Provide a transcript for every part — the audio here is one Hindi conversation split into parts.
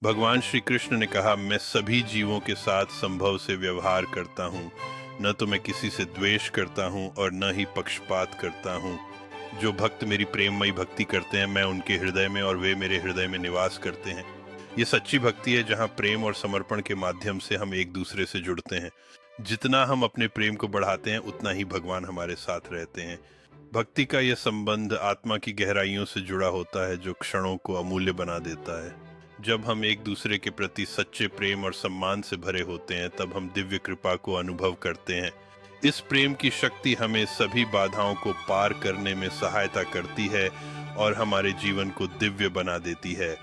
भगवान श्री कृष्ण ने कहा, मैं सभी जीवों के साथ संभव से व्यवहार करता हूँ। न तो मैं किसी से द्वेष करता हूँ और न ही पक्षपात करता हूँ। जो भक्त मेरी प्रेममयी भक्ति करते हैं, मैं उनके हृदय में और वे मेरे हृदय में निवास करते हैं। ये सच्ची भक्ति है, जहाँ प्रेम और समर्पण के माध्यम से हम एक दूसरे से जुड़ते हैं। जितना हम अपने प्रेम को बढ़ाते हैं, उतना ही भगवान हमारे साथ रहते हैं। भक्ति का यह संबंध आत्मा की गहराइयों से जुड़ा होता है, जो क्षणों को अमूल्य बना देता है। जब हम एक दूसरे के प्रति सच्चे प्रेम और सम्मान से भरे होते हैं, तब हम दिव्य कृपा को अनुभव करते हैं। इस प्रेम की शक्ति हमें सभी बाधाओं को पार करने में सहायता करती है और हमारे जीवन को दिव्य बना देती है।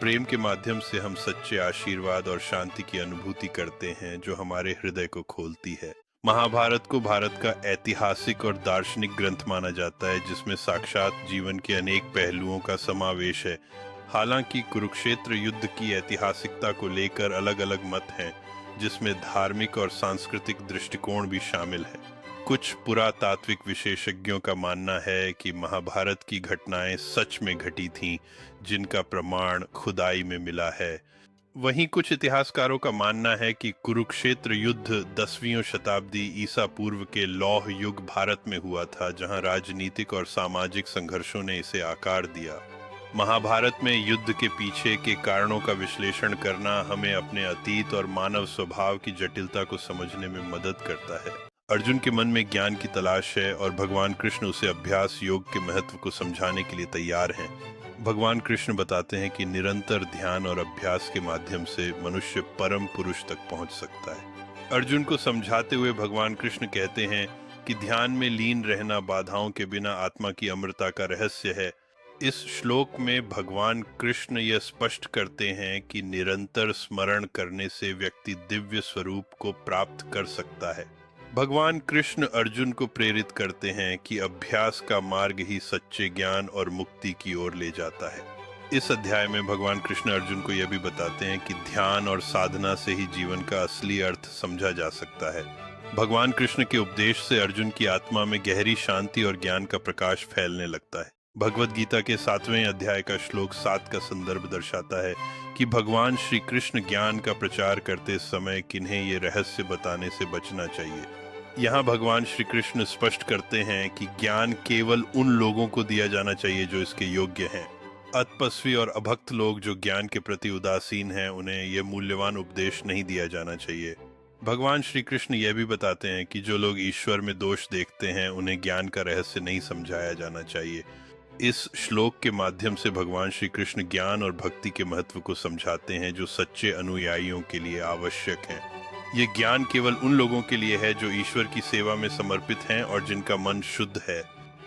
प्रेम के माध्यम से हम सच्चे आशीर्वाद और शांति की अनुभूति करते हैं, जो हमारे हृदय को खोलती है। महाभारत को भारत का ऐतिहासिक और दार्शनिक ग्रंथ माना जाता है, जिसमें साक्षात जीवन के अनेक पहलुओं का समावेश है। हालांकि कुरुक्षेत्र युद्ध की ऐतिहासिकता को लेकर अलग अलग मत हैं, जिसमें धार्मिक और सांस्कृतिक दृष्टिकोण भी शामिल है। कुछ पुरातात्विक विशेषज्ञों का मानना है कि महाभारत की घटनाएं सच में घटी थीं, जिनका प्रमाण खुदाई में मिला है। वहीं कुछ इतिहासकारों का मानना है कि कुरुक्षेत्र युद्ध 10वीं शताब्दी ईसा पूर्व के लौह युग भारत में हुआ था, जहां राजनीतिक और सामाजिक संघर्षों ने इसे आकार दिया। महाभारत में युद्ध के पीछे के कारणों का विश्लेषण करना हमें अपने अतीत और मानव स्वभाव की जटिलता को समझने में मदद करता है। अर्जुन के मन में ज्ञान की तलाश है और भगवान कृष्ण उसे अभ्यास योग के महत्व को समझाने के लिए तैयार हैं। भगवान कृष्ण बताते हैं कि निरंतर ध्यान और अभ्यास के माध्यम से मनुष्य परम पुरुष तक पहुंच सकता है। अर्जुन को समझाते हुए भगवान कृष्ण कहते हैं कि ध्यान में लीन रहना बाधाओं के बिना आत्मा की अमरता का रहस्य है। इस श्लोक में भगवान कृष्ण यह स्पष्ट करते हैं कि निरंतर स्मरण करने से व्यक्ति दिव्य स्वरूप को प्राप्त कर सकता है। भगवान कृष्ण अर्जुन को प्रेरित करते हैं कि अभ्यास का मार्ग ही सच्चे ज्ञान और मुक्ति की ओर ले जाता है। इस अध्याय में भगवान कृष्ण अर्जुन को यह भी बताते हैं कि ध्यान और साधना से ही जीवन का असली अर्थ समझा जा सकता है। भगवान कृष्ण के उपदेश से अर्जुन की आत्मा में गहरी शांति और ज्ञान का प्रकाश फैलने लगता है। भगवद गीता के 7वें अध्याय का श्लोक 7 का संदर्भ दर्शाता है कि भगवान श्री कृष्ण ज्ञान का प्रचार करते समय किन्हें ये रहस्य बताने से बचना चाहिए। यहाँ भगवान श्री कृष्ण स्पष्ट करते हैं कि ज्ञान केवल उन लोगों को दिया जाना चाहिए जो इसके योग्य हैं। अतपस्वी और अभक्त लोग जो ज्ञान के प्रति उदासीन हैं, उन्हें यह मूल्यवान उपदेश नहीं दिया जाना चाहिए। भगवान श्री कृष्ण यह भी बताते हैं कि जो लोग ईश्वर में दोष देखते हैं, उन्हें ज्ञान का रहस्य नहीं समझाया जाना चाहिए। इस श्लोक के माध्यम से भगवान श्री कृष्ण ज्ञान और भक्ति के महत्व को समझाते हैं, जो सच्चे अनुयायियों के लिए आवश्यक हैं। ये ज्ञान केवल उन लोगों के लिए है जो ईश्वर की सेवा में समर्पित हैं और जिनका मन शुद्ध है।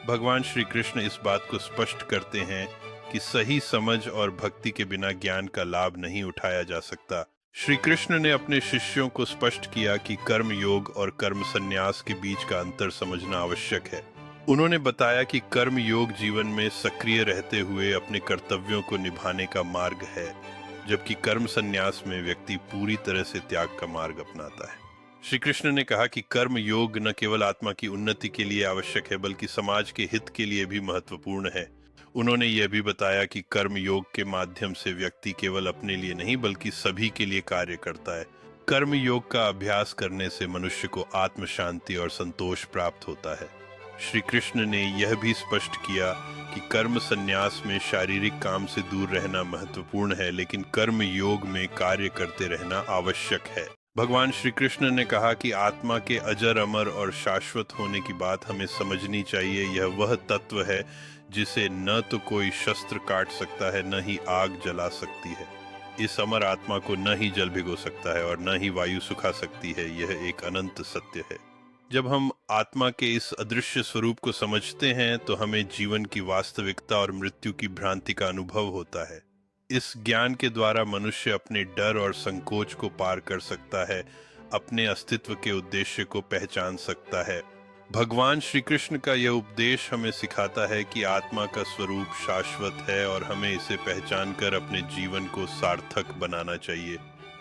भगवान श्री कृष्ण इस बात को स्पष्ट करते हैं कि सही समझ और भक्ति के बिना ज्ञान का लाभ नहीं उठाया जा सकता। श्री कृष्ण ने अपने शिष्यों को स्पष्ट किया कि कर्म योग और कर्म संन्यास के बीच का अंतर समझना आवश्यक है। उन्होंने बताया कि कर्म योग जीवन में सक्रिय रहते हुए अपने कर्तव्यों को निभाने का मार्ग है, जबकि कर्म संन्यास में व्यक्ति पूरी तरह से त्याग का मार्ग अपनाता है। श्री कृष्ण ने कहा कि कर्म योग न केवल आत्मा की उन्नति के लिए आवश्यक है, बल्कि समाज के हित के लिए भी महत्वपूर्ण है। उन्होंने यह भी बताया कि कर्म योग के माध्यम से व्यक्ति केवल अपने लिए नहीं, बल्कि सभी के लिए कार्य करता है। कर्म योग का अभ्यास करने से मनुष्य को आत्म शांति और संतोष प्राप्त होता है। श्री कृष्ण ने यह भी स्पष्ट किया कि कर्म संन्यास में शारीरिक काम से दूर रहना महत्वपूर्ण है, लेकिन कर्म योग में कार्य करते रहना आवश्यक है। भगवान श्री कृष्ण ने कहा कि आत्मा के अजर अमर और शाश्वत होने की बात हमें समझनी चाहिए। यह वह तत्व है जिसे न तो कोई शस्त्र काट सकता है, न ही आग जला सकती है। इस अमर आत्मा को न ही जल भिगो सकता है और न ही वायु सुखा सकती है। यह एक अनंत सत्य है। जब हम आत्मा के इस अदृश्य स्वरूप को समझते हैं, तो हमें जीवन की वास्तविकता और मृत्यु की भ्रांति का अनुभव होता है। इस ज्ञान के द्वारा मनुष्य अपने डर और संकोच को पार कर सकता है, अपने अस्तित्व के उद्देश्य को पहचान सकता है। भगवान श्री कृष्ण का यह उपदेश हमें सिखाता है कि आत्मा का स्वरूप शाश्वत है और हमें इसे पहचान कर अपने जीवन को सार्थक बनाना चाहिए।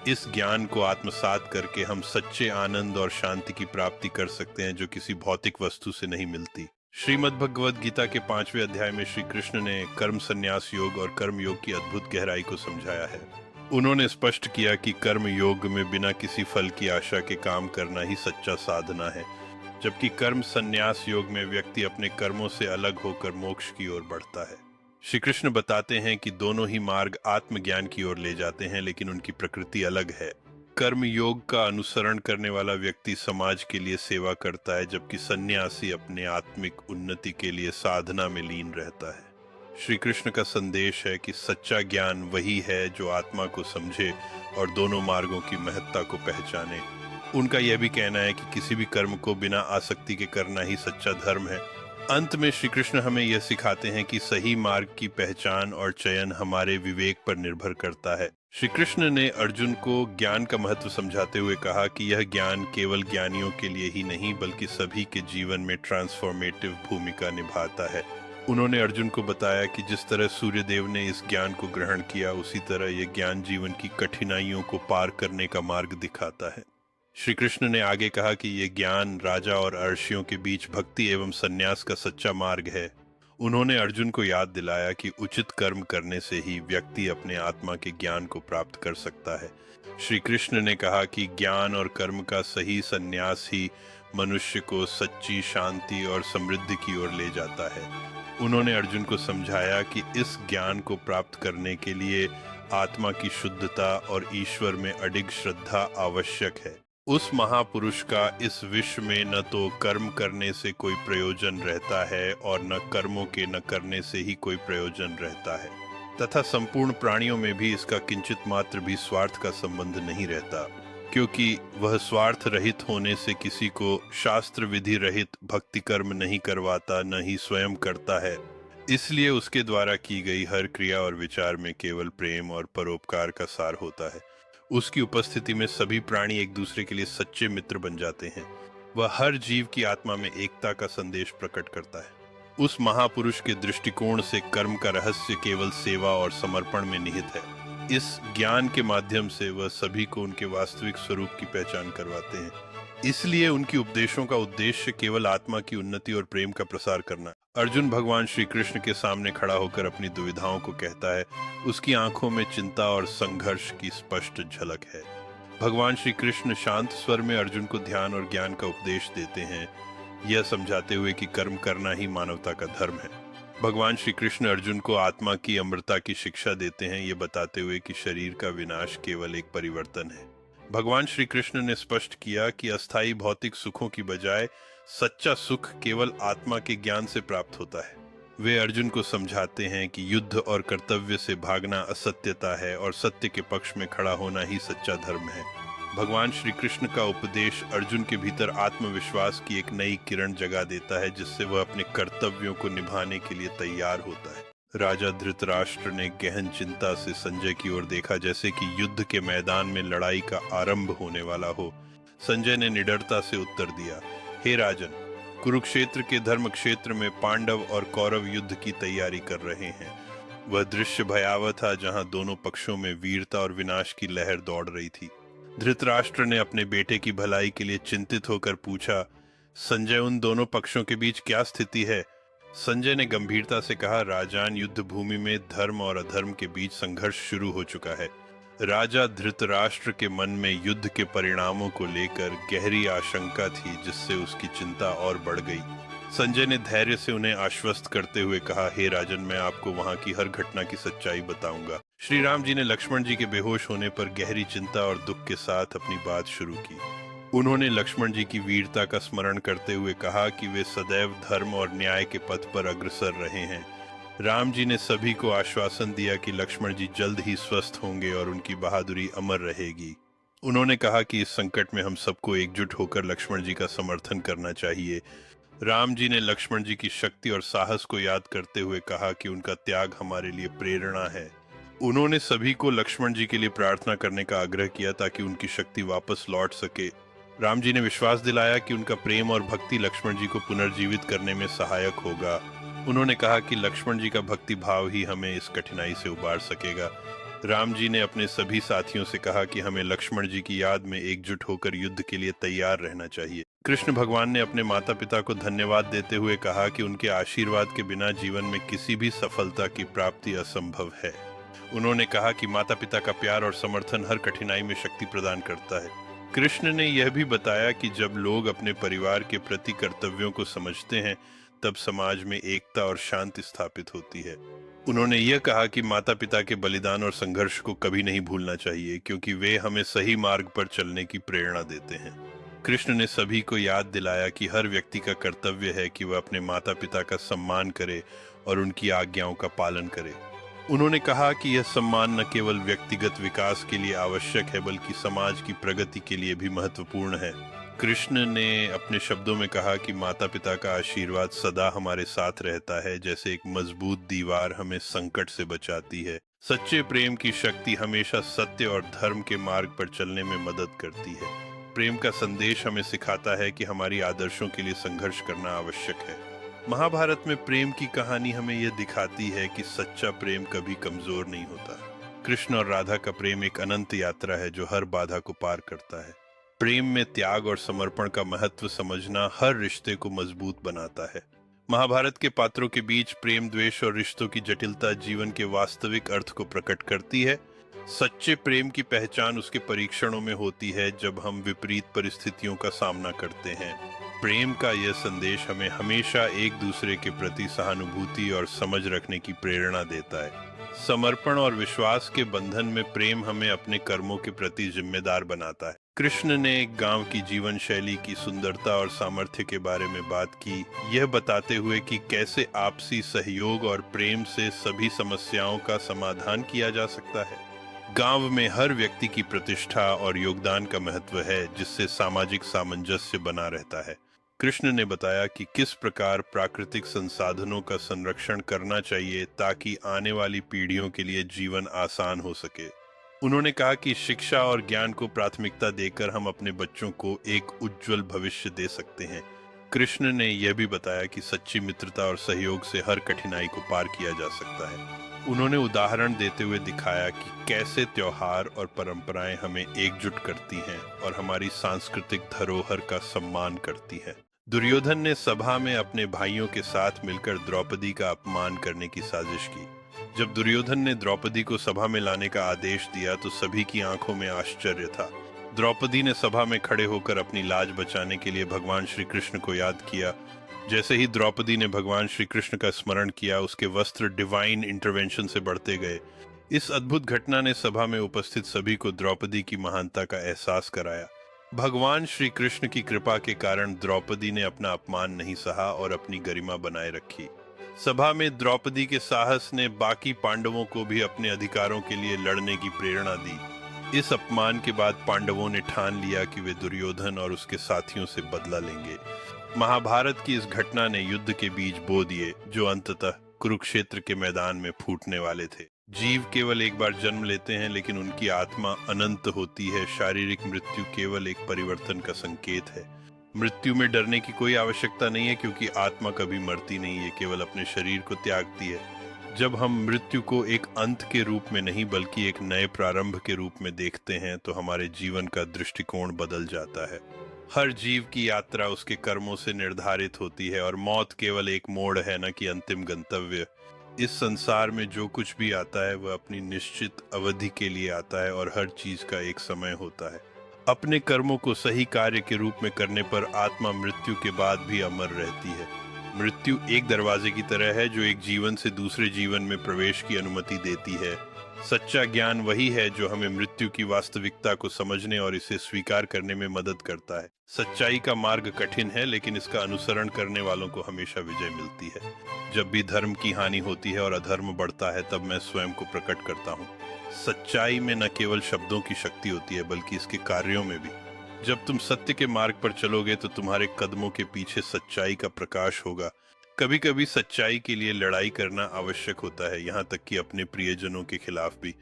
इस ज्ञान को आत्मसात करके हम सच्चे आनंद और शांति की प्राप्ति कर सकते हैं, जो किसी भौतिक वस्तु से नहीं मिलती। श्रीमद् भगवद गीता के 5वें अध्याय में श्री कृष्ण ने कर्म संन्यास योग और कर्म योग की अद्भुत गहराई को समझाया है। उन्होंने स्पष्ट किया कि कर्म योग में बिना किसी फल की आशा के काम करना ही सच्चा साधना है, जबकि कर्म संन्यास योग में व्यक्ति अपने कर्मों से अलग होकर मोक्ष की ओर बढ़ता है। श्री कृष्ण बताते हैं कि दोनों ही मार्ग आत्मज्ञान की ओर ले जाते हैं, लेकिन उनकी प्रकृति अलग है। कर्म योग का अनुसरण करने वाला व्यक्ति समाज के लिए सेवा करता है, जबकि सन्यासी अपने आत्मिक उन्नति के लिए साधना में लीन रहता है। श्री कृष्ण का संदेश है कि सच्चा ज्ञान वही है जो आत्मा को समझे और दोनों मार्गों की महत्ता को पहचाने। उनका यह भी कहना है कि किसी भी कर्म को बिना आसक्ति के करना ही सच्चा धर्म है। अंत में श्री कृष्ण हमें यह सिखाते हैं कि सही मार्ग की पहचान और चयन हमारे विवेक पर निर्भर करता है। श्री कृष्ण ने अर्जुन को ज्ञान का महत्व समझाते हुए कहा कि यह ज्ञान केवल ज्ञानियों के लिए ही नहीं बल्कि सभी के जीवन में ट्रांसफॉर्मेटिव भूमिका निभाता है। उन्होंने अर्जुन को बताया कि जिस तरह सूर्य देव ने इस ज्ञान को ग्रहण किया, उसी तरह यह ज्ञान जीवन की कठिनाइयों को पार करने का मार्ग दिखाता है। श्री कृष्ण ने आगे कहा कि यह ज्ञान राजा और अर्षियों के बीच भक्ति एवं सन्यास का सच्चा मार्ग है। उन्होंने अर्जुन को याद दिलाया कि उचित कर्म करने से ही व्यक्ति अपने आत्मा के ज्ञान को प्राप्त कर सकता है। श्री कृष्ण ने कहा कि ज्ञान और कर्म का सही सन्यास ही मनुष्य को सच्ची शांति और समृद्धि की ओर ले जाता है। उन्होंने अर्जुन को समझाया कि इस ज्ञान को प्राप्त करने के लिए आत्मा की शुद्धता और ईश्वर में अडिग श्रद्धा आवश्यक है। उस महापुरुष का इस विश्व में न तो कर्म करने से कोई प्रयोजन रहता है और न कर्मों के न करने से ही कोई प्रयोजन रहता है, तथा संपूर्ण प्राणियों में भी इसका किंचित मात्र भी स्वार्थ का संबंध नहीं रहता, क्योंकि वह स्वार्थ रहित होने से किसी को शास्त्र विधि रहित भक्ति कर्म नहीं करवाता, न ही स्वयं करता है। इसलिए उसके द्वारा की गई हर क्रिया और विचार में केवल प्रेम और परोपकार का सार होता है। उसकी उपस्थिति में सभी प्राणी एक दूसरे के लिए सच्चे मित्र बन जाते हैं। वह हर जीव की आत्मा में एकता का संदेश प्रकट करता है। उस महापुरुष के दृष्टिकोण से कर्म का रहस्य केवल सेवा और समर्पण में निहित है। इस ज्ञान के माध्यम से वह सभी को उनके वास्तविक स्वरूप की पहचान करवाते हैं। इसलिए उनकी उपदेशों का उद्देश्य केवल आत्मा की उन्नति और प्रेम का प्रसार करना। अर्जुन भगवान श्री कृष्ण के सामने खड़ा होकर अपनी दुविधाओं को कहता है। उसकी आंखों में चिंता और संघर्ष की स्पष्ट झलक है। भगवान श्री कृष्ण शांत स्वर में अर्जुन को ध्यान और ज्ञान का उपदेश देते हैं, यह समझाते हुए कि कर्म करना ही मानवता का धर्म है। भगवान श्री कृष्ण अर्जुन को आत्मा की अमरता की शिक्षा देते हैं, ये बताते हुए कि शरीर का विनाश केवल एक परिवर्तन है। भगवान श्री कृष्ण ने स्पष्ट किया कि अस्थायी भौतिक सुखों की बजाय सच्चा सुख केवल आत्मा के ज्ञान से प्राप्त होता है। वे अर्जुन को समझाते हैं कि युद्ध और कर्तव्य से भागना असत्यता है और सत्य के पक्ष में खड़ा होना ही सच्चा धर्म है। भगवान श्री कृष्ण का उपदेश अर्जुन के भीतर आत्मविश्वास की एक नई किरण जगा देता है, जिससे वह अपने कर्तव्यों को निभाने के लिए तैयार होता है। राजा धृतराष्ट्र ने गहन चिंता से संजय की ओर देखा, जैसे कि युद्ध के मैदान में लड़ाई का आरंभ होने वाला हो। संजय ने निडरता से उत्तर दिया, हे राजन, कुरुक्षेत्र के धर्म क्षेत्र में पांडव और कौरव युद्ध की तैयारी कर रहे हैं। वह दृश्य भयावह था, जहां दोनों पक्षों में वीरता और विनाश की लहर दौड़ रही थी। धृतराष्ट्र ने अपने बेटे की भलाई के लिए चिंतित होकर पूछा, संजय, उन दोनों पक्षों के बीच क्या स्थिति है? संजय ने गंभीरता से कहा, राजान, युद्ध भूमि में धर्म और अधर्म के बीच संघर्ष शुरू हो चुका है। राजा धृतराष्ट्र के मन में युद्ध के परिणामों को लेकर गहरी आशंका थी, जिससे उसकी चिंता और बढ़ गई। संजय ने धैर्य से उन्हें आश्वस्त करते हुए कहा, हे राजन, मैं आपको वहां की हर घटना की सच्चाई बताऊंगा। श्री राम जी ने लक्ष्मण जी के बेहोश होने पर गहरी चिंता और दुख के साथ अपनी बात शुरू की। उन्होंने लक्ष्मण जी की वीरता का स्मरण करते हुए कहा कि वे सदैव धर्म और न्याय के पथ पर अग्रसर रहे हैं। राम जी ने सभी को आश्वासन दिया कि लक्ष्मण जी जल्द ही स्वस्थ होंगे और उनकी बहादुरी अमर रहेगी। उन्होंने कहा कि इस संकट में हम सबको एकजुट होकर लक्ष्मण जी का समर्थन करना चाहिए। राम जी ने लक्ष्मण जी की शक्ति और साहस को याद करते हुए कहा कि उनका त्याग हमारे लिए प्रेरणा है। उन्होंने सभी को लक्ष्मण जी के लिए प्रार्थना करने का आग्रह किया ताकि उनकी शक्ति वापस लौट सके। राम जी ने विश्वास दिलाया कि उनका प्रेम और भक्ति लक्ष्मण जी को पुनर्जीवित करने में सहायक होगा। उन्होंने कहा कि लक्ष्मण जी का भक्ति भाव ही हमें इस कठिनाई से उबार सकेगा। राम जी ने अपने सभी साथियों से कहा कि हमें लक्ष्मण जी की याद में एकजुट होकर युद्ध के लिए तैयार रहना चाहिए। कृष्ण भगवान ने अपने माता पिता को धन्यवाद देते हुए कहा कि उनके आशीर्वाद के बिना जीवन में किसी भी सफलता की प्राप्ति असंभव है। उन्होंने कहा कि माता पिता का प्यार और समर्थन हर कठिनाई में शक्ति प्रदान करता है। कृष्ण ने यह भी बताया कि जब लोग अपने परिवार के प्रति कर्तव्यों को समझते हैं, तब समाज में एकता और शांति स्थापित होती है। उन्होंने यह कहा कि माता पिता के बलिदान और संघर्ष को कभी नहीं भूलना चाहिए, क्योंकि वे हमें सही मार्ग पर चलने की प्रेरणा देते हैं। कृष्ण ने सभी को याद दिलाया कि हर व्यक्ति का कर्तव्य है कि वह अपने माता पिता का सम्मान करे और उनकी आज्ञाओं का पालन करे। उन्होंने कहा कि यह सम्मान न केवल व्यक्तिगत विकास के लिए आवश्यक है, बल्कि समाज की प्रगति के लिए भी महत्वपूर्ण है। कृष्ण ने अपने शब्दों में कहा कि माता पिता का आशीर्वाद सदा हमारे साथ रहता है, जैसे एक मजबूत दीवार हमें संकट से बचाती है। सच्चे प्रेम की शक्ति हमेशा सत्य और धर्म के मार्ग पर चलने में मदद करती है। प्रेम का संदेश हमें सिखाता है कि हमारी आदर्शों के लिए संघर्ष करना आवश्यक है। महाभारत में प्रेम की कहानी हमें यह दिखाती है कि सच्चा प्रेम कभी कमजोर नहीं होता। कृष्ण और राधा का प्रेम एक अनंत यात्रा है जो हर बाधा को पार करता है। प्रेम में त्याग और समर्पण का महत्व समझना हर रिश्ते को मजबूत बनाता है। महाभारत के पात्रों के बीच प्रेम, द्वेष और रिश्तों की जटिलता जीवन के वास्तविक अर्थ को प्रकट करती है। सच्चे प्रेम की पहचान उसके परीक्षणों में होती है, जब हम विपरीत परिस्थितियों का सामना करते हैं। प्रेम का यह संदेश हमें हमेशा एक दूसरे के प्रति सहानुभूति और समझ रखने की प्रेरणा देता है। समर्पण और विश्वास के बंधन में प्रेम हमें अपने कर्मों के प्रति जिम्मेदार बनाता है। कृष्ण ने एक गांव की जीवन शैली की सुंदरता और सामर्थ्य के बारे में बात की, यह बताते हुए कि कैसे आपसी सहयोग और प्रेम से सभी समस्याओं का समाधान किया जा सकता है। गांव में हर व्यक्ति की प्रतिष्ठा और योगदान का महत्व है, जिससे सामाजिक सामंजस्य बना रहता है। कृष्ण ने बताया कि किस प्रकार प्राकृतिक संसाधनों का संरक्षण करना चाहिए ताकि आने वाली पीढ़ियों के लिए जीवन आसान हो सके। उन्होंने कहा कि शिक्षा और ज्ञान को प्राथमिकता देकर हम अपने बच्चों को एक उज्जवल भविष्य दे सकते हैं। कृष्ण ने यह भी बताया कि सच्ची मित्रता और सहयोग से हर कठिनाई को पार किया जा सकता है। उन्होंने उदाहरण देते हुए दिखाया कि कैसे त्योहार और परंपराएं हमें एकजुट करती हैं और हमारी सांस्कृतिक धरोहर का सम्मान करती हैं। दुर्योधन ने सभा में अपने भाइयों के साथ मिलकर द्रौपदी का अपमान करने की साजिश की। जब दुर्योधन ने द्रौपदी को सभा में लाने का आदेश दिया तो सभी की आंखों में आश्चर्य था। द्रौपदी ने सभा में खड़े होकर अपनी लाज बचाने के लिए भगवान श्री कृष्ण को याद किया। जैसे ही द्रौपदी ने भगवान श्री कृष्ण का स्मरण किया, उसके वस्त्र डिवाइन इंटरवेंशन से बढ़ते गए। इस अद्भुत घटना ने सभा में उपस्थित सभी को द्रौपदी की महानता का एहसास कराया। भगवान श्री कृष्ण की कृपा के कारण द्रौपदी ने अपना अपमान नहीं सहा और अपनी गरिमा बनाए रखी। सभा में द्रौपदी के साहस ने बाकी पांडवों को भी अपने अधिकारों के लिए लड़ने की प्रेरणा दी। इस अपमान के बाद पांडवों ने ठान लिया कि वे दुर्योधन और उसके साथियों से बदला लेंगे। महाभारत की इस घटना ने युद्ध के बीज बो दिए, जो अंततः कुरुक्षेत्र के मैदान में फूटने वाले थे। जीव केवल एक बार जन्म लेते हैं, लेकिन उनकी आत्मा अनंत होती है। शारीरिक मृत्यु केवल एक परिवर्तन का संकेत है। मृत्यु में डरने की कोई आवश्यकता नहीं है, क्योंकि आत्मा कभी मरती नहीं है, केवल अपने शरीर को त्यागती है। जब हम मृत्यु को एक अंत के रूप में नहीं बल्कि एक नए प्रारंभ के रूप में देखते हैं, तो हमारे जीवन का दृष्टिकोण बदल जाता है। हर जीव की यात्रा उसके कर्मों से निर्धारित होती है और मौत केवल एक मोड़ है, न कि अंतिम गंतव्य। इस संसार में जो कुछ भी आता है वह अपनी निश्चित अवधि के लिए आता है और हर चीज का एक समय होता है। अपने कर्मों को सही कार्य के रूप में करने पर आत्मा मृत्यु के बाद भी अमर रहती है। मृत्यु एक दरवाजे की तरह है जो एक जीवन से दूसरे जीवन में प्रवेश की अनुमति देती है। सच्चा ज्ञान वही है जो हमें मृत्यु की वास्तविकता को समझने और इसे स्वीकार करने में मदद करता है। सच्चाई का मार्ग कठिन है, लेकिन इसका अनुसरण करने वालों को हमेशा विजय मिलती है। जब भी धर्म की हानि होती है और अधर्म बढ़ता है, तब मैं स्वयं को प्रकट करता हूँ। सच्चाई में न केवल शब्दों की शक्ति होती है, बल्कि इसके कार्यों में भी। जब तुम सत्य के मार्ग पर चलोगे तो तुम्हारे कदमों के पीछे सच्चाई का प्रकाश होगा। कभी कभी सच्चाई के लिए लड़ाई करना आवश्यक होता है, यहाँ तक कि अपने प्रियजनों के खिलाफ भी।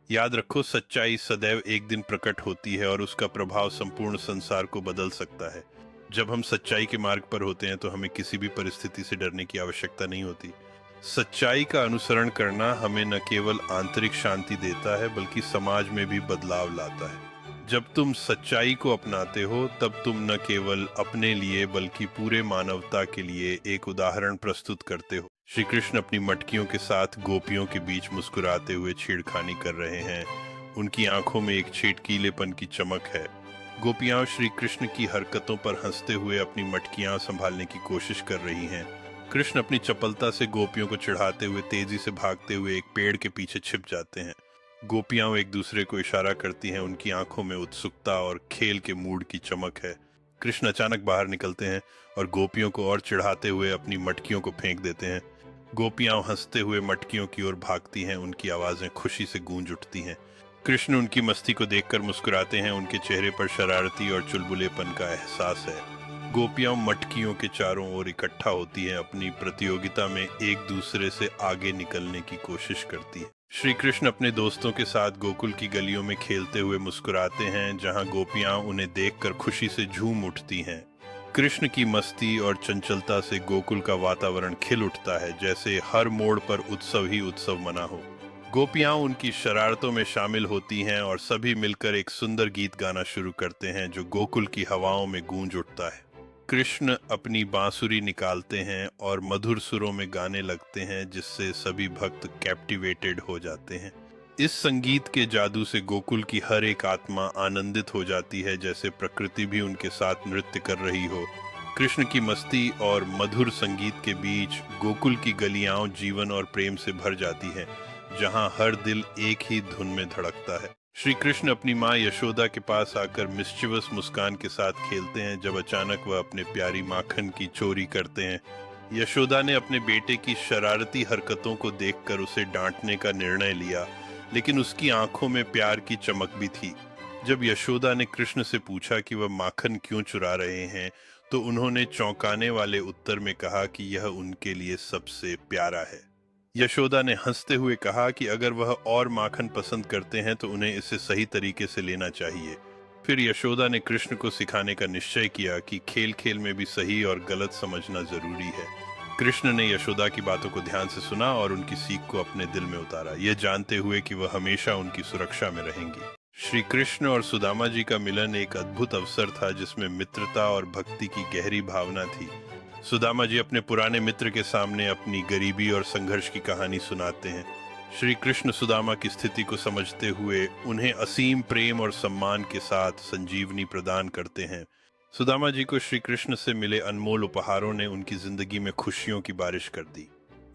याद रखो, सच्चाई सदैव एक दिन प्रकट होती है और उसका प्रभाव संपूर्ण संसार को बदल सकता है। जब हम सच्चाई के मार्ग पर होते हैं तो हमें किसी भी परिस्थिति से डरने की आवश्यकता नहीं होती। सच्चाई का अनुसरण करना हमें न केवल आंतरिक शांति देता है, बल्कि समाज में भी बदलाव लाता है। जब तुम सच्चाई को अपनाते हो, तब तुम न केवल अपने लिए बल्कि पूरे मानवता के लिए एक उदाहरण प्रस्तुत करते हो। श्री कृष्ण अपनी मटकियों के साथ गोपियों के बीच मुस्कुराते हुए छेड़खानी कर रहे हैं। उनकी आंखों में एक छेटकीलेपन की चमक है। गोपियां श्री कृष्ण की हरकतों पर हंसते हुए अपनी मटकियां संभालने की कोशिश कर रही हैं। कृष्ण अपनी चपलता से गोपियों को चिढ़ाते हुए तेजी से भागते हुए एक पेड़ के पीछे छिप जाते हैं। गोपियां एक दूसरे को इशारा करती हैं। उनकी आंखों में उत्सुकता और खेल के मूड की चमक है। कृष्ण अचानक बाहर निकलते हैं और गोपियों को और चिढ़ाते हुए अपनी मटकियों को फेंक देते हैं। गोपियां हंसते हुए मटकियों की ओर भागती हैं। उनकी आवाजें खुशी से गूंज उठती हैं। कृष्ण उनकी मस्ती को देखकर मुस्कुराते हैं। उनके चेहरे पर शरारती और चुलबुलेपन का एहसास है। गोपियां मटकियों के चारों ओर इकट्ठा होती हैं। अपनी प्रतियोगिता में एक दूसरे से आगे निकलने की कोशिश करती है। श्री कृष्ण अपने दोस्तों के साथ गोकुल की गलियों में खेलते हुए मुस्कुराते हैं, जहां गोपियां उन्हें देखकर खुशी से झूम उठती हैं। कृष्ण की मस्ती और चंचलता से गोकुल का वातावरण खिल उठता है, जैसे हर मोड़ पर उत्सव ही उत्सव मना हो। गोपियां उनकी शरारतों में शामिल होती हैं और सभी मिलकर एक सुंदर गीत गाना शुरू करते हैं जो गोकुल की हवाओं में गूंज उठता है। कृष्ण अपनी बांसुरी निकालते हैं और मधुर सुरों में गाने लगते हैं, जिससे सभी भक्त कैप्टिवेटेड हो जाते हैं। इस संगीत के जादू से गोकुल की हर एक आत्मा आनंदित हो जाती है, जैसे प्रकृति भी उनके साथ नृत्य कर रही हो। कृष्ण की मस्ती और मधुर संगीत के बीच गोकुल की गलियां जीवन और प्रेम से भर जाती हैं, जहां हर दिल एक ही धुन में धड़कता है। श्री कृष्ण अपनी माँ यशोदा के पास आकर मिस्चिवस मुस्कान के साथ खेलते हैं, जब अचानक वह अपने प्यारी माखन की चोरी करते हैं। यशोदा ने अपने बेटे की शरारती हरकतों को देखकर उसे डांटने का निर्णय लिया, लेकिन उसकी आंखों में प्यार की चमक भी थी। जब यशोदा ने कृष्ण से पूछा कि वह माखन क्यों चुरा रहे हैं, तो उन्होंने चौंकाने वाले उत्तर में कहा कि यह उनके लिए सबसे प्यारा है। यशोदा ने हंसते हुए कहा कि अगर वह और माखन पसंद करते हैं तो उन्हें इसे सही तरीके से लेना चाहिए। फिर यशोदा ने कृष्ण को सिखाने का निश्चय किया कि खेल खेल में भी सही और गलत समझना जरूरी है। कृष्ण ने यशोदा की बातों को ध्यान से सुना और उनकी सीख को अपने दिल में उतारा, यह जानते हुए कि वह हमेशा उनकी सुरक्षा में रहेंगी। श्री कृष्ण और सुदामा जी का मिलन एक अद्भुत अवसर था, जिसमें मित्रता और भक्ति की गहरी भावना थी। सुदामा जी अपने पुराने मित्र के सामने अपनी गरीबी और संघर्ष की कहानी सुनाते हैं। श्री कृष्ण सुदामा की स्थिति को समझते हुए उन्हें असीम प्रेम और सम्मान के साथ संजीवनी प्रदान करते हैं। सुदामा जी को श्री कृष्ण से मिले अनमोल उपहारों ने उनकी जिंदगी में खुशियों की बारिश कर दी।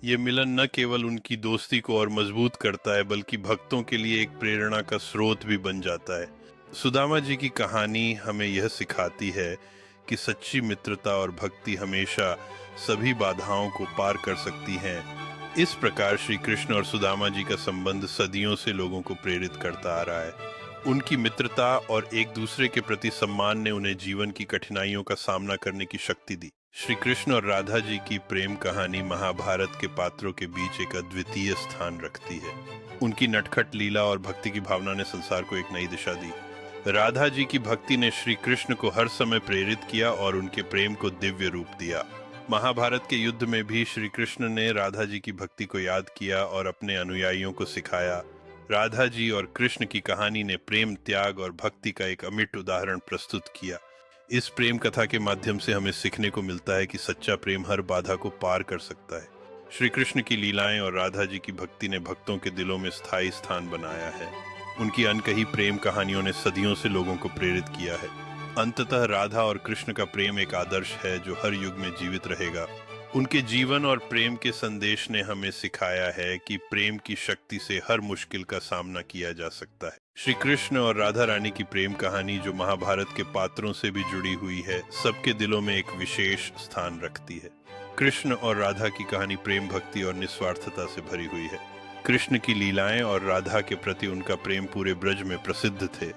ये मिलन न केवल उनकी दोस्ती को और मजबूत करता है, बल्कि भक्तों के लिए एक प्रेरणा का स्रोत भी बन जाता है। सुदामा जी की कहानी हमें यह सिखाती है कि सच्ची मित्रता और भक्ति हमेशा सभी बाधाओं को पार कर सकती हैं। इस प्रकार श्री कृष्ण और सुदामा जी का संबंध सदियों से लोगों को प्रेरित करता आ रहा है। उनकी मित्रता और एक दूसरे के प्रति सम्मान ने उन्हें जीवन की कठिनाइयों का सामना करने की शक्ति दी। श्री कृष्ण और राधा जी की प्रेम कहानी महाभारत के पात्रों के बीच एक अद्वितीय स्थान रखती है। उनकी नटखट लीला और भक्ति की भावना ने संसार को एक नई दिशा दी। राधा जी की भक्ति ने श्री कृष्ण को हर समय प्रेरित किया और उनके प्रेम को दिव्य रूप दिया। महाभारत के युद्ध में भी श्री कृष्ण ने राधा जी की भक्ति को याद किया और अपने अनुयायियों को सिखाया। राधा जी और कृष्ण की कहानी ने प्रेम, त्याग और भक्ति का एक अमिट उदाहरण प्रस्तुत किया। इस प्रेम कथा के माध्यम से हमें सीखने को मिलता है कि सच्चा प्रेम हर बाधा को पार कर सकता है। श्री कृष्ण की लीलाएं और राधा जी की भक्ति ने भक्तों के दिलों में स्थायी स्थान बनाया है। उनकी अनकही प्रेम कहानियों ने सदियों से लोगों को प्रेरित किया है। अंततः राधा और कृष्ण का प्रेम एक आदर्श है जो हर युग में जीवित रहेगा। उनके जीवन और प्रेम के संदेश ने हमें सिखाया है कि प्रेम की शक्ति से हर मुश्किल का सामना किया जा सकता है। श्री कृष्ण और राधा रानी की प्रेम कहानी, जो महाभारत के पात्रों से भी जुड़ी हुई है, सबके दिलों में एक विशेष स्थान रखती है। कृष्ण और राधा की कहानी प्रेम, भक्ति और निस्वार्थता से भरी हुई है। कृष्ण की लीलाएं और राधा के प्रति उनका प्रेम पूरे ब्रज में प्रसिद्ध थे।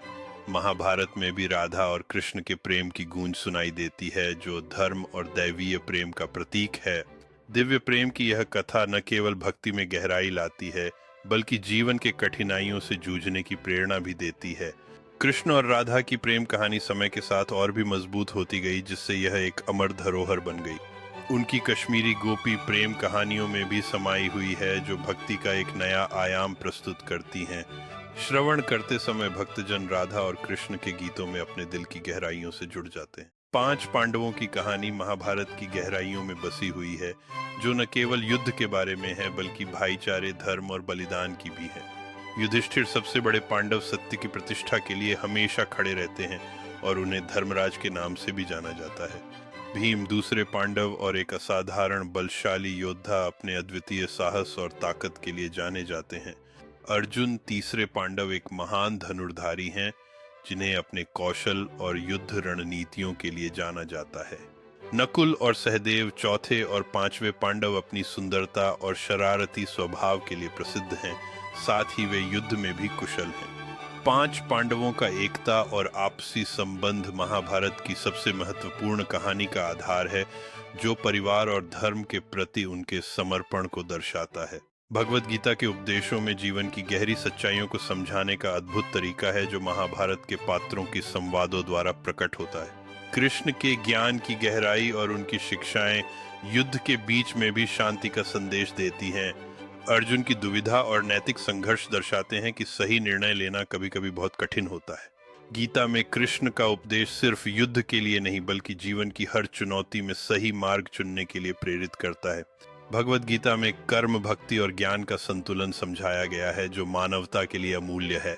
महाभारत में भी राधा और कृष्ण के प्रेम की गूंज सुनाई देती है, जो धर्म और दैवीय प्रेम का प्रतीक है। दिव्य प्रेम की यह कथा न केवल भक्ति में गहराई लाती है, बल्कि जीवन के कठिनाइयों से जूझने की प्रेरणा भी देती है। कृष्ण और राधा की प्रेम कहानी समय के साथ और भी मजबूत होती गई, जिससे यह एक अमर धरोहर बन गई। उनकी कश्मीरी गोपी प्रेम कहानियों में भी समाई हुई है, जो भक्ति का एक नया आयाम प्रस्तुत करती हैं। श्रवण करते समय भक्तजन राधा और कृष्ण के गीतों में अपने दिल की गहराइयों से जुड़ जाते हैं। 5 पांडवों की कहानी महाभारत की गहराइयों में बसी हुई है, जो न केवल युद्ध के बारे में है बल्कि भाईचारे, धर्म और बलिदान की भी है। युधिष्ठिर सबसे बड़े पांडव सत्य की प्रतिष्ठा के लिए हमेशा खड़े रहते हैं और उन्हें धर्मराज के नाम से भी जाना जाता है। भीम दूसरे पांडव और एक असाधारण बलशाली योद्धा अपने अद्वितीय साहस और ताकत के लिए जाने जाते हैं। अर्जुन तीसरे पांडव एक महान धनुर्धारी हैं, जिन्हें अपने कौशल और युद्ध रणनीतियों के लिए जाना जाता है। नकुल और सहदेव चौथे और पांचवें पांडव अपनी सुंदरता और शरारती स्वभाव के लिए प्रसिद्ध हैं, साथ ही वे युद्ध में भी कुशल हैं। 5 पांडवों का एकता और आपसी संबंध महाभारत की सबसे महत्वपूर्ण कहानी का आधार है, जो परिवार और धर्म के प्रति उनके समर्पण को दर्शाता है। भगवद गीता के उपदेशों में जीवन की गहरी सच्चाइयों को समझाने का अद्भुत तरीका है, जो महाभारत के पात्रों की संवादों द्वारा प्रकट होता है। कृष्ण के ज्ञान की गहराई और उनकी शिक्षाएं युद्ध के बीच में भी शांति का संदेश देती हैं। अर्जुन की दुविधा और नैतिक संघर्ष दर्शाते हैं कि सही निर्णय लेना कभी-कभी बहुत कठिन होता है। गीता में कृष्ण का उपदेश सिर्फ युद्ध के लिए नहीं बल्कि जीवन की हर चुनौती में सही मार्ग चुनने के लिए प्रेरित करता है। भगवद गीता में कर्म, भक्ति और ज्ञान का संतुलन समझाया गया है, जो मानवता के लिए अमूल्य है।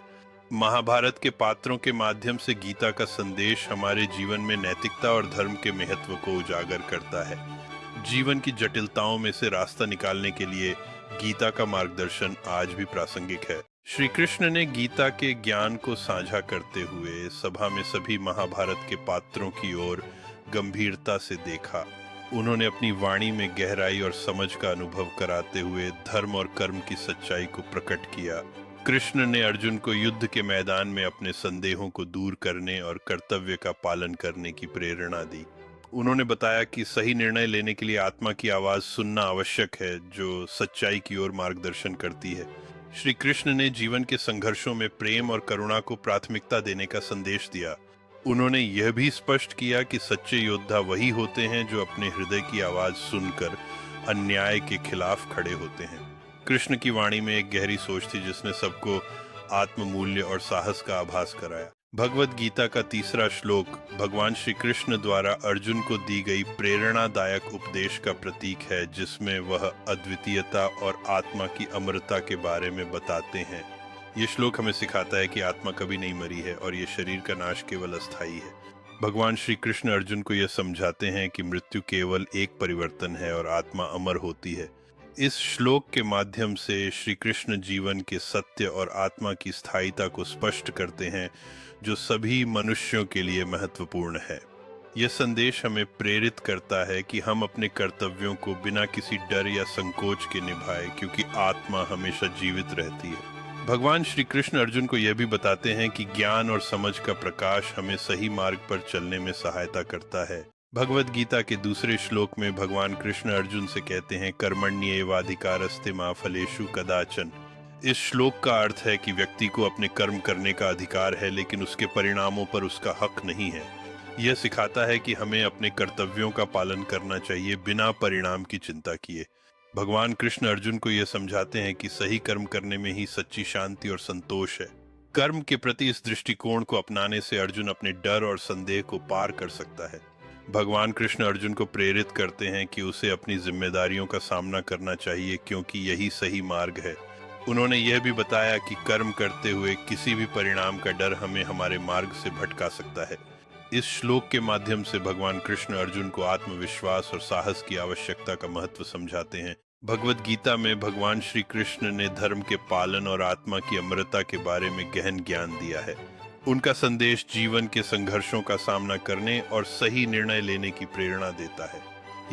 महाभारत के पात्रों के माध्यम से गीता का संदेश हमारे जीवन में नैतिकता और धर्म के महत्व को उजागर करता है। जीवन की जटिलताओं में से रास्ता निकालने के लिए गीता का मार्गदर्शन आज भी प्रासंगिक है। श्री कृष्ण ने गीता के ज्ञान को साझा करते हुए सभा में सभी महाभारत के पात्रों की ओर गंभीरता से देखा। उन्होंने अपनी वाणी में गहराई और समझ का अनुभव कराते हुए धर्म और कर्म की सच्चाई को प्रकट किया। कृष्ण ने अर्जुन को युद्ध के मैदान में अपने संदेहों को दूर करने और कर्तव्य का पालन करने की प्रेरणा दी। उन्होंने बताया कि सही निर्णय लेने के लिए आत्मा की आवाज सुनना आवश्यक है, जो सच्चाई की ओर मार्गदर्शन करती है। श्री कृष्ण ने जीवन के संघर्षों में प्रेम और करुणा को प्राथमिकता देने का संदेश दिया। उन्होंने यह भी स्पष्ट किया कि सच्चे योद्धा वही होते हैं जो अपने हृदय की आवाज सुनकर अन्याय के खिलाफ खड़े होते हैं। कृष्ण की वाणी में एक गहरी सोच थी, जिसने सबको आत्ममूल्य और साहस का आभास कराया। भगवद गीता का तीसरा श्लोक भगवान श्री कृष्ण द्वारा अर्जुन को दी गई प्रेरणादायक उपदेश का प्रतीक है, जिसमें वह अद्वितीयता और आत्मा की अमरता के बारे में बताते हैं। ये श्लोक हमें सिखाता है कि आत्मा कभी नहीं मरी है और ये शरीर का नाश केवल अस्थायी है। भगवान श्री कृष्ण अर्जुन को यह समझाते हैं कि मृत्यु केवल एक परिवर्तन है और आत्मा अमर होती है। इस श्लोक के माध्यम से श्री कृष्ण जीवन के सत्य और आत्मा की स्थायिता को स्पष्ट करते हैं, जो सभी मनुष्यों के लिए महत्वपूर्ण है। यह संदेश हमें प्रेरित करता है कि हम अपने कर्तव्यों को बिना किसी डर या संकोच के निभाएं, क्योंकि आत्मा हमेशा जीवित रहती है। भगवान श्री कृष्ण अर्जुन को यह भी बताते हैं कि ज्ञान और समझ का प्रकाश हमें सही मार्ग पर चलने में सहायता करता है। भगवद गीता के दूसरे श्लोक में भगवान कृष्ण अर्जुन से कहते हैं, कर्मण्येवाधिकारस्ते मा फलेषु कदाचन। इस श्लोक का अर्थ है कि व्यक्ति को अपने कर्म करने का अधिकार है, लेकिन उसके परिणामों पर उसका हक नहीं है। यह सिखाता है कि हमें अपने कर्तव्यों का पालन करना चाहिए बिना परिणाम की चिंता किए। भगवान कृष्ण अर्जुन को यह समझाते हैं कि सही कर्म करने में ही सच्ची शांति और संतोष है। कर्म के प्रति इस दृष्टिकोण को अपनाने से अर्जुन अपने डर और संदेह को पार कर सकता है। भगवान कृष्ण अर्जुन को प्रेरित करते हैं कि उसे अपनी जिम्मेदारियों का सामना करना चाहिए, क्योंकि यही सही मार्ग है। उन्होंने यह भी बताया कि कर्म करते हुए किसी भी परिणाम का डर हमें हमारे मार्ग से भटका सकता है। इस श्लोक के माध्यम से भगवान कृष्ण अर्जुन को आत्मविश्वास और साहस की आवश्यकता का महत्व समझाते हैं। भगवद गीता में भगवान श्री कृष्ण ने धर्म के पालन और आत्मा की अमरता के बारे में गहन ज्ञान दिया है। उनका संदेश जीवन के संघर्षों का सामना करने और सही निर्णय लेने की प्रेरणा देता है।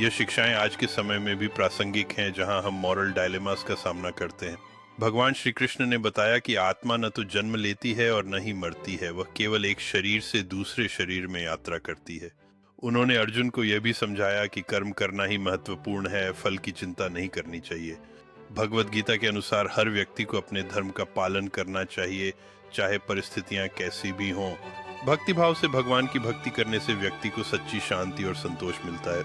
यह शिक्षाएं आज के समय में भी प्रासंगिक हैं, जहां हम मॉरल डायलेमास का सामना करते हैं। भगवान श्री कृष्ण ने बताया कि आत्मा न तो जन्म लेती है और न ही मरती है, वह केवल एक शरीर से दूसरे शरीर में यात्रा करती है। उन्होंने अर्जुन को यह भी समझाया कि कर्म करना ही महत्वपूर्ण है, फल की चिंता नहीं करनी चाहिए। भगवद गीता के अनुसार हर व्यक्ति को अपने धर्म का पालन करना चाहिए, चाहे परिस्थितियां कैसी भी हों। भक्तिभाव से भगवान की भक्ति करने से व्यक्ति को सच्ची शांति और संतोष मिलता है।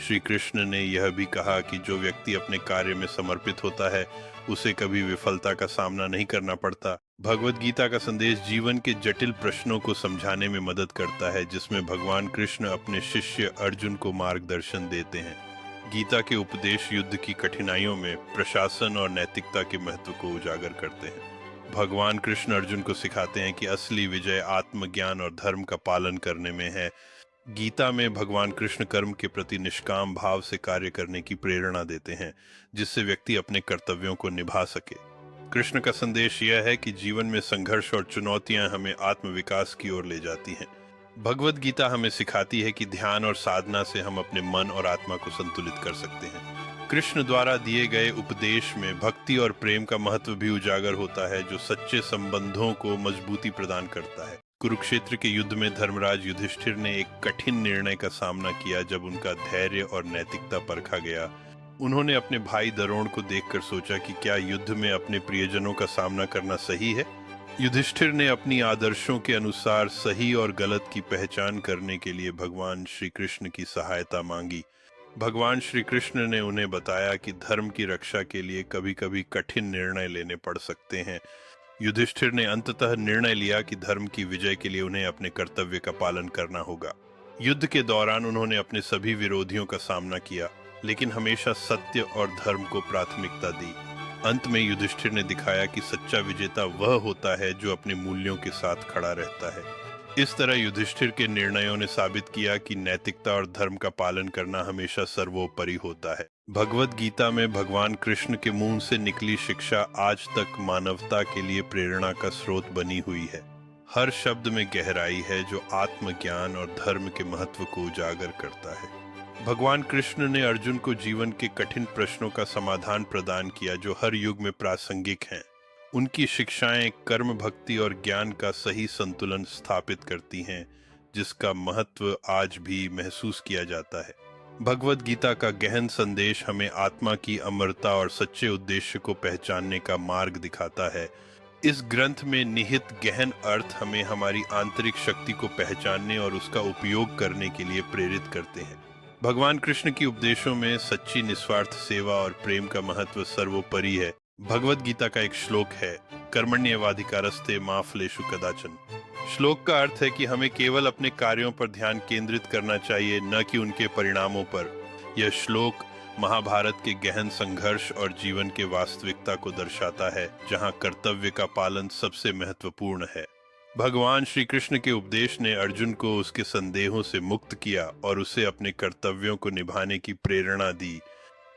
श्री कृष्ण ने यह भी कहा कि जो व्यक्ति अपने कार्य में समर्पित होता है उसे कभी विफलता का सामना नहीं करना पड़ता। भगवत गीता का संदेश जीवन के जटिल प्रश्नों को समझाने में मदद करता है, जिसमें भगवान कृष्ण अपने शिष्य अर्जुन को मार्गदर्शन देते हैं। गीता के उपदेश युद्ध की कठिनाइयों में प्रशासन और नैतिकता के महत्व को उजागर करते हैं। भगवान कृष्ण अर्जुन को सिखाते हैं कि असली विजय आत्मज्ञान और धर्म का पालन करने में है। गीता में भगवान कृष्ण कर्म के प्रति निष्काम भाव से कार्य करने की प्रेरणा देते हैं, जिससे व्यक्ति अपने कर्तव्यों को निभा सके। कृष्ण का संदेश यह है कि जीवन में संघर्ष और चुनौतियां हमें आत्मविकास की ओर ले जाती हैं। भगवत गीता हमें सिखाती है कि ध्यान और साधना से हम अपने मन और आत्मा को संतुलित कर सकते हैं। कृष्ण द्वारा दिए गए उपदेश में भक्ति और प्रेम का महत्व भी उजागर होता है, जो सच्चे संबंधों को मजबूती प्रदान करता है। कुरुक्षेत्र के युद्ध में धर्मराज युधिष्ठिर ने एक कठिन निर्णय का सामना किया जब उनका धैर्य और नैतिकता परखा गया। उन्होंने अपने भाई द्रोण को देखकर सोचा कि क्या युद्ध में अपने प्रियजनों का सामना करना सही है। युधिष्ठिर ने अपनी आदर्शों के अनुसार सही और गलत की पहचान करने के लिए भगवान श्री कृष्ण की सहायता मांगी। भगवान श्री कृष्ण ने उन्हें बताया कि धर्म की रक्षा के लिए कभी कभी कठिन निर्णय लेने पड़ सकते हैं। युधिष्ठिर ने अंततः निर्णय लिया कि धर्म की विजय के लिए उन्हें अपने कर्तव्य का पालन करना होगा। युद्ध के दौरान उन्होंने अपने सभी विरोधियों का सामना किया, लेकिन हमेशा सत्य और धर्म को प्राथमिकता दी। अंत में युधिष्ठिर ने दिखाया कि सच्चा विजेता वह होता है जो अपने मूल्यों के साथ खड़ा रहता है। इस तरह युधिष्ठिर के निर्णयों ने साबित किया कि नैतिकता और धर्म का पालन करना हमेशा सर्वोपरि होता है। भगवत गीता में भगवान कृष्ण के मुंह से निकली शिक्षा आज तक मानवता के लिए प्रेरणा का स्रोत बनी हुई है। हर शब्द में गहराई है जो आत्मज्ञान और धर्म के महत्व को उजागर करता है। भगवान कृष्ण ने अर्जुन को जीवन के कठिन प्रश्नों का समाधान प्रदान किया जो हर युग में प्रासंगिक हैं। उनकी शिक्षाएं कर्म, भक्ति और ज्ञान का सही संतुलन स्थापित करती हैं, जिसका महत्व आज भी महसूस किया जाता है। भगवत गीता का गहन संदेश हमें आत्मा की अमरता और सच्चे उद्देश्य को पहचानने का मार्ग दिखाता है। इस ग्रंथ में निहित गहन अर्थ हमें हमारी आंतरिक शक्ति को पहचानने और उसका उपयोग करने के लिए प्रेरित करते हैं। भगवान कृष्ण की उपदेशों में सच्ची निस्वार्थ सेवा और प्रेम का महत्व सर्वोपरि है। भगवत गीता का एक श्लोक है, कर्मण्येवाधिकारस्ते मा फलेषु कदाचन। श्लोक का अर्थ है कि हमें केवल अपने कार्यों पर ध्यान केंद्रित करना चाहिए, न कि उनके परिणामों पर। यह श्लोक महाभारत के गहन संघर्ष और जीवन के वास्तविकता को दर्शाता है, जहां कर्तव्य का पालन सबसे महत्वपूर्ण है। भगवान श्री कृष्ण के उपदेश ने अर्जुन को उसके संदेहों से मुक्त किया और उसे अपने कर्तव्यों को निभाने की प्रेरणा दी।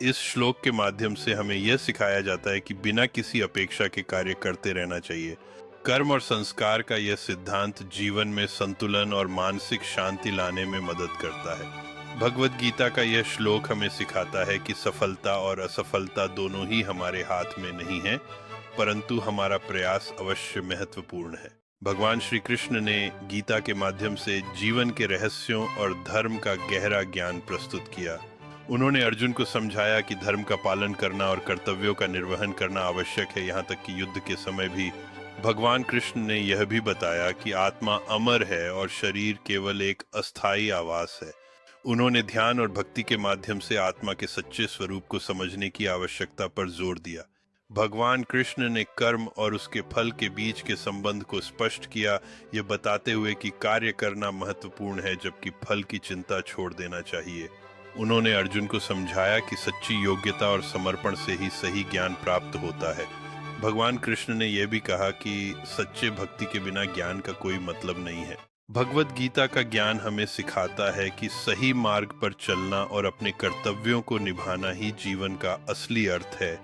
इस श्लोक के माध्यम से हमें यह सिखाया जाता है कि बिना किसी अपेक्षा के कार्य करते रहना चाहिए। कर्म और संस्कार का यह सिद्धांत जीवन में संतुलन और मानसिक शांति लाने में मदद करता है। भगवत गीता का यह श्लोक हमें सिखाता है कि सफलता और असफलता दोनों ही हमारे हाथ में नहीं है, परंतु हमारा प्रयास अवश्य महत्वपूर्ण है। भगवान श्री कृष्ण ने गीता के माध्यम से जीवन के रहस्यों और धर्म का गहरा ज्ञान प्रस्तुत किया। उन्होंने अर्जुन को समझाया कि धर्म का पालन करना और कर्तव्यों का निर्वहन करना आवश्यक है, यहाँ तक कि युद्ध के समय भी। भगवान कृष्ण ने यह भी बताया कि आत्मा अमर है और शरीर केवल एक अस्थायी आवास है। उन्होंने ध्यान और भक्ति के माध्यम से आत्मा के सच्चे स्वरूप को समझने की आवश्यकता पर जोर दिया। भगवान कृष्ण ने कर्म और उसके फल के बीच के संबंध को स्पष्ट किया, ये बताते हुए कि कार्य करना महत्वपूर्ण है जबकि फल की चिंता छोड़ देना चाहिए। उन्होंने अर्जुन को समझाया कि सच्ची योग्यता और समर्पण से ही सही ज्ञान प्राप्त होता है। भगवान कृष्ण ने यह भी कहा कि सच्चे भक्ति के बिना ज्ञान का कोई मतलब नहीं है। भगवत गीता का ज्ञान हमें सिखाता है कि सही मार्ग पर चलना और अपने कर्तव्यों को निभाना ही जीवन का असली अर्थ है।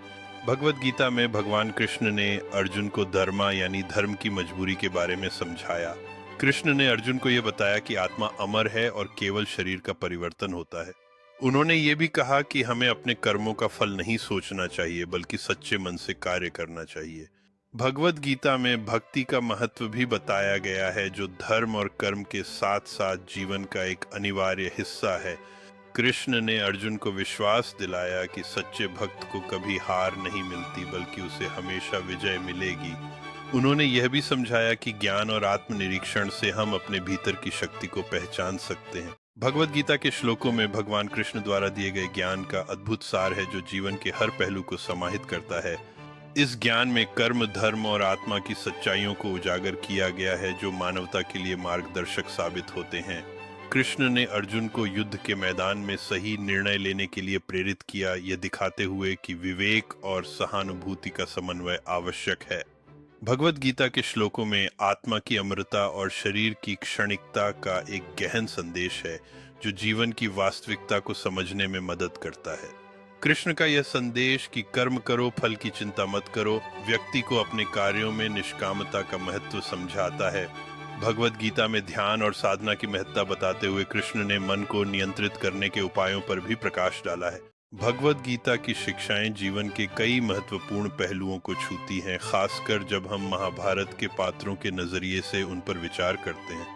भगवत गीता में भगवान कृष्ण ने अर्जुन को धर्मा यानी धर्म की मजबूरी के बारे में समझाया। कृष्ण ने अर्जुन को यह बताया कि आत्मा अमर है और केवल शरीर का परिवर्तन होता है। उन्होंने ये भी कहा कि हमें अपने कर्मों का फल नहीं सोचना चाहिए, बल्कि सच्चे मन से कार्य करना चाहिए। भगवत गीता में भक्ति का महत्व भी बताया गया है, जो धर्म और कर्म के साथ साथ जीवन का एक अनिवार्य हिस्सा है। कृष्ण ने अर्जुन को विश्वास दिलाया कि सच्चे भक्त को कभी हार नहीं मिलती, बल्कि उसे हमेशा विजय मिलेगी। उन्होंने यह भी समझाया कि ज्ञान और आत्मनिरीक्षण से हम अपने भीतर की शक्ति को पहचान सकते हैं। भगवत गीता के श्लोकों में भगवान कृष्ण द्वारा दिए गए ज्ञान का अद्भुत सार है जो जीवन के हर पहलू को समाहित करता है। इस ज्ञान में कर्म, धर्म और आत्मा की सच्चाइयों को उजागर किया गया है जो मानवता के लिए मार्गदर्शक साबित होते हैं। कृष्ण ने अर्जुन को युद्ध के मैदान में सही निर्णय लेने के लिए प्रेरित किया, यह दिखाते हुए कि विवेक और सहानुभूति का समन्वय आवश्यक है। भगवत गीता के श्लोकों में आत्मा की अमरता और शरीर की क्षणिकता का एक गहन संदेश है जो जीवन की वास्तविकता को समझने में मदद करता है। कृष्ण का यह संदेश कि कर्म करो, फल की चिंता मत करो, व्यक्ति को अपने कार्यों में निष्कामता का महत्व समझाता है। भगवत गीता में ध्यान और साधना की महत्ता बताते हुए कृष्ण ने मन को नियंत्रित करने के उपायों पर भी प्रकाश डाला है। भगवत गीता की शिक्षाएं जीवन के कई महत्वपूर्ण पहलुओं को छूती हैं, खासकर जब हम महाभारत के पात्रों के नजरिए से उन पर विचार करते हैं।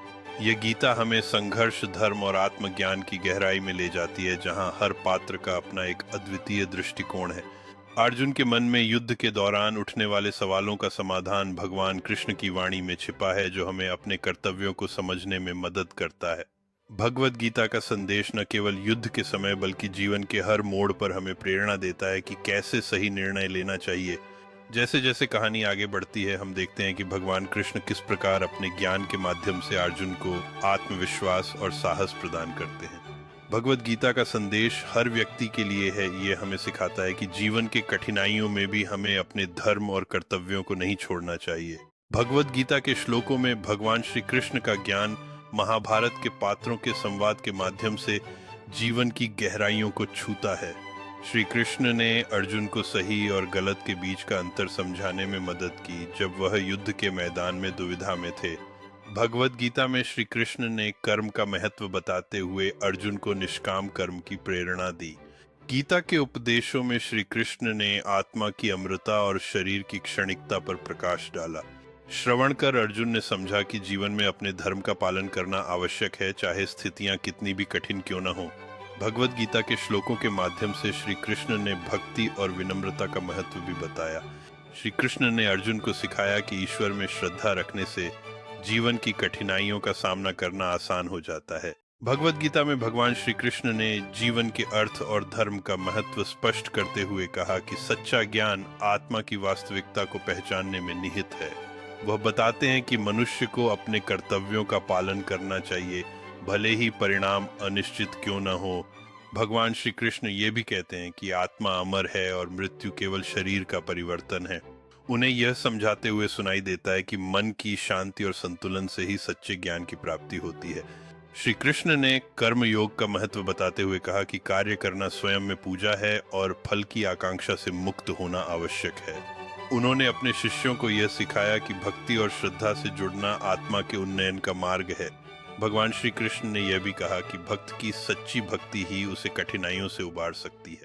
यह गीता हमें संघर्ष, धर्म और आत्मज्ञान की गहराई में ले जाती है, जहां हर पात्र का अपना एक अद्वितीय दृष्टिकोण है। अर्जुन के मन में युद्ध के दौरान उठने वाले सवालों का समाधान भगवान कृष्ण की वाणी में छिपा है, जो हमें अपने कर्तव्यों को समझने में मदद करता है। भगवत गीता का संदेश न केवल युद्ध के समय बल्कि जीवन के हर मोड़ पर हमें प्रेरणा देता है कि कैसे सही निर्णय लेना चाहिए। जैसे जैसे कहानी आगे बढ़ती है, हम देखते हैं कि भगवान कृष्ण किस प्रकार अपने ज्ञान के माध्यम से अर्जुन को आत्मविश्वास और साहस प्रदान करते हैं। भगवत गीता का संदेश हर व्यक्ति के लिए है। ये हमें सिखाता है कि जीवन के कठिनाइयों में भी हमें अपने धर्म और कर्तव्यों को नहीं छोड़ना चाहिए। भगवत गीता के श्लोकों में भगवान श्री कृष्ण का ज्ञान महाभारत के पात्रों के संवाद के माध्यम से जीवन की गहराइयों को छूता है। श्री कृष्ण ने अर्जुन को सही और गलत के बीच का अंतर समझाने में मदद की जब वह युद्ध के मैदान में दुविधा में थे। भगवत गीता में श्री कृष्ण ने कर्म का महत्व बताते हुए अर्जुन को निष्काम कर्म की प्रेरणा दी। गीता के उपदेशों में श्री कृष्ण ने आत्मा की अमरता और शरीर की क्षणिकता पर प्रकाश डाला। श्रवण कर अर्जुन ने समझा कि जीवन में अपने धर्म का पालन करना आवश्यक है, चाहे स्थितियां कितनी भी कठिन क्यों न हो। भगवत गीता के श्लोकों के माध्यम से श्री कृष्ण ने भक्ति और विनम्रता का महत्व भी बताया। श्री कृष्ण ने अर्जुन को सिखाया कि ईश्वर में श्रद्धा रखने से जीवन की कठिनाइयों का सामना करना आसान हो जाता है। भगवत गीता में भगवान श्री कृष्ण ने जीवन के अर्थ और धर्म का महत्व स्पष्ट करते हुए कहा कि सच्चा ज्ञान आत्मा की वास्तविकता को पहचानने में निहित है। वह बताते हैं कि मनुष्य को अपने कर्तव्यों का पालन करना चाहिए, भले ही परिणाम अनिश्चित क्यों न हो। भगवान श्री कृष्ण ये भी कहते हैं कि आत्मा अमर है और मृत्यु केवल शरीर का परिवर्तन है। उन्हें यह समझाते हुए सुनाई देता है कि मन की शांति और संतुलन से ही सच्चे ज्ञान की प्राप्ति होती है। श्री कृष्ण ने कर्म योग का महत्व बताते हुए कहा कि कार्य करना स्वयं में पूजा है और फल की आकांक्षा से मुक्त होना आवश्यक है। उन्होंने अपने शिष्यों को यह सिखाया कि भक्ति और श्रद्धा से जुड़ना आत्मा के उन्नयन का मार्ग है। भगवान श्री कृष्ण ने यह भी कहा कि भक्त की सच्ची भक्ति ही उसे कठिनाइयों से उबार सकती है।